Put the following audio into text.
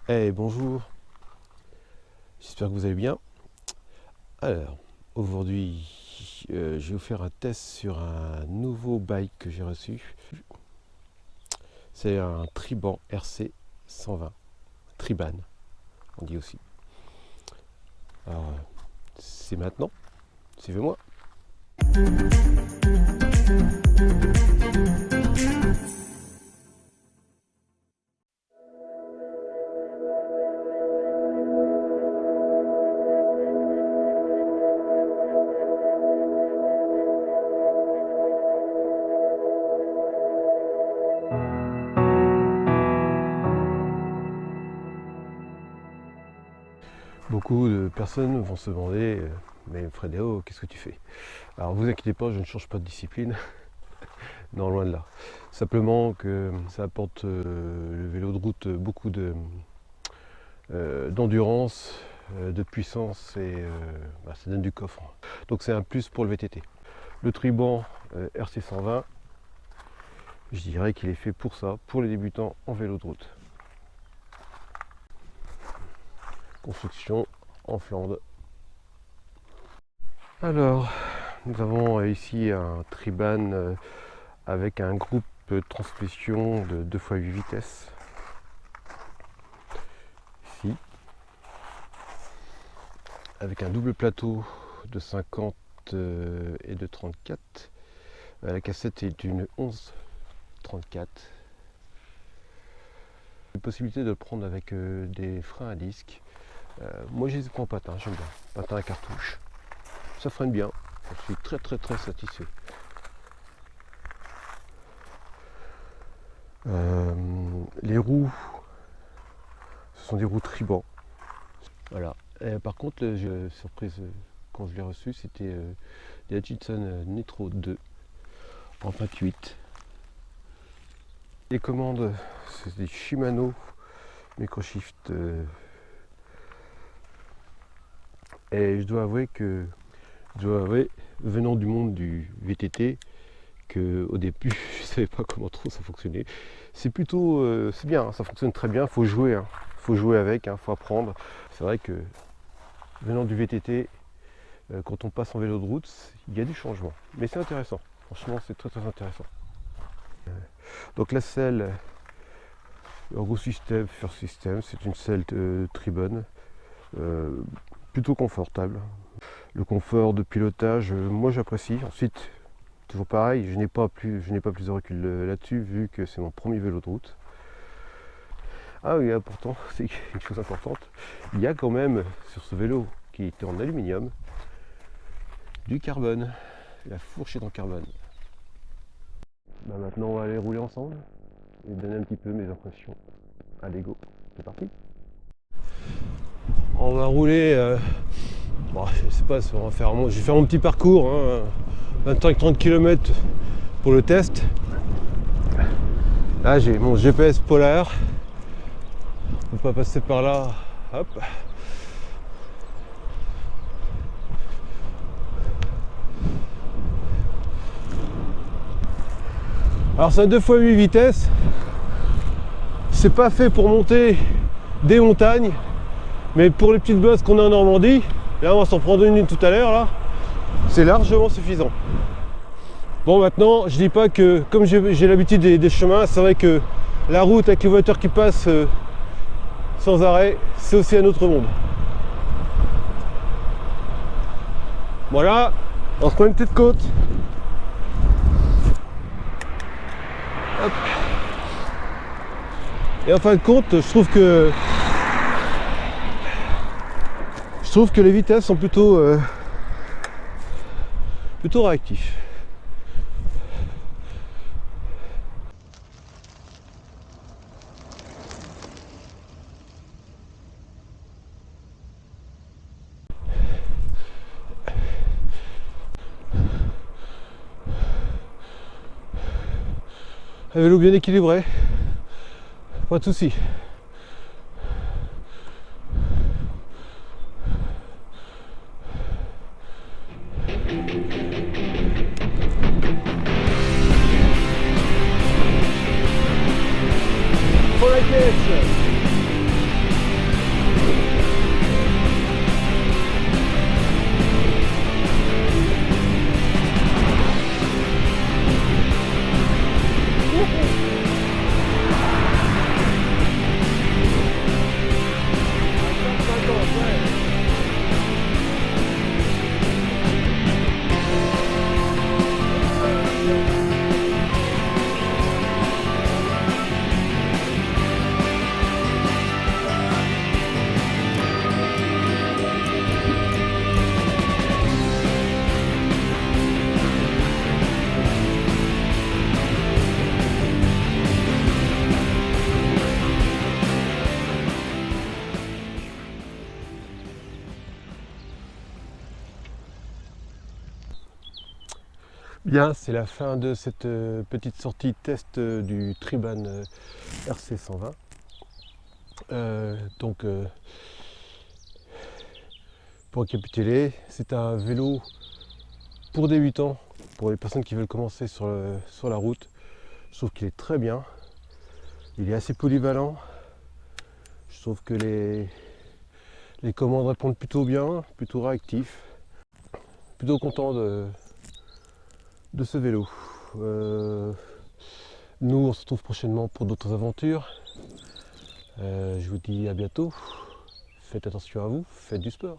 Hey, bonjour, j'espère que vous allez bien. Alors, aujourd'hui, je vais vous faire un test sur un nouveau bike que j'ai reçu. C'est un Triban RC 120, Triban, on dit aussi. Alors, c'est maintenant, suivez-moi. Beaucoup de personnes vont se demander mais Frédéo, qu'est-ce que tu fais? Alors vous inquiétez pas, je ne change pas de discipline, non loin de là. Simplement que ça apporte le vélo de route beaucoup d'endurance, de puissance et ça donne du coffre. Donc c'est un plus pour le VTT. Le Triban RC 120, je dirais qu'il est fait pour ça, pour les débutants en vélo de route. Construction en Flandre. Alors, nous avons ici un Triban avec un groupe de transmission de 2x8 vitesses. Ici. Avec un double plateau de 50 et de 34. La cassette est une 11-34. La possibilité de le prendre avec des freins à disque. Moi je les prends en patin, j'aime bien. Patin à cartouche. Ça freine bien. Je suis très satisfait. Les roues, ce sont des roues Triban. Voilà. Et par contre, surprise quand je l'ai reçu, c'était des Hutchinson Nitro 2 en 28. Les commandes, c'est des Shimano Microshift. Et je dois avouer que, venant du monde du VTT, que au début je ne savais pas comment trop ça fonctionnait. C'est plutôt, c'est bien, ça fonctionne très bien. Faut jouer, faut jouer avec, faut apprendre. C'est vrai que venant du VTT, quand on passe en vélo de route, il y a du changement. Mais c'est intéressant. Franchement, c'est très intéressant. Donc la selle Ergo System First System, c'est une selle Triban. Plutôt confortable. Le confort de pilotage, moi j'apprécie. Ensuite, toujours pareil, je n'ai pas plus de recul là-dessus vu que c'est mon premier vélo de route. Ah oui, pourtant, c'est une chose importante. Il y a quand même sur ce vélo qui était en aluminium du carbone. La fourche est en carbone. Maintenant, on va aller rouler ensemble et donner un petit peu mes impressions. Allez go, c'est parti. On va rouler, je sais pas, je vais faire mon petit parcours, 25-30 km pour le test. Là j'ai mon GPS polaire, on peut pas passer par là, hop. Alors c'est un 2x8 vitesses, c'est pas fait pour monter des montagnes. Mais pour les petites bosses qu'on a en Normandie, là on va s'en prendre une tout à l'heure, là, c'est largement suffisant. Bon maintenant, je dis pas que, comme j'ai l'habitude des chemins, c'est vrai que la route avec les voitures qui passent sans arrêt, c'est aussi un autre monde. Voilà, on se prend une petite côte. Hop. Et en fin de compte, je trouve que les vitesses sont plutôt réactifs. Un vélo bien équilibré, pas de soucis. Pour la caisse. Bien, c'est la fin de cette petite sortie test du Triban RC 120. Pour récapituler, c'est un vélo pour débutants, pour les personnes qui veulent commencer sur la route. Je trouve qu'il est très bien, il est assez polyvalent. Je trouve que les commandes répondent plutôt bien, plutôt réactifs. Plutôt content de ce vélo. Nous, on se retrouve prochainement pour d'autres aventures. Je vous dis à bientôt. Faites attention à vous, faites du sport.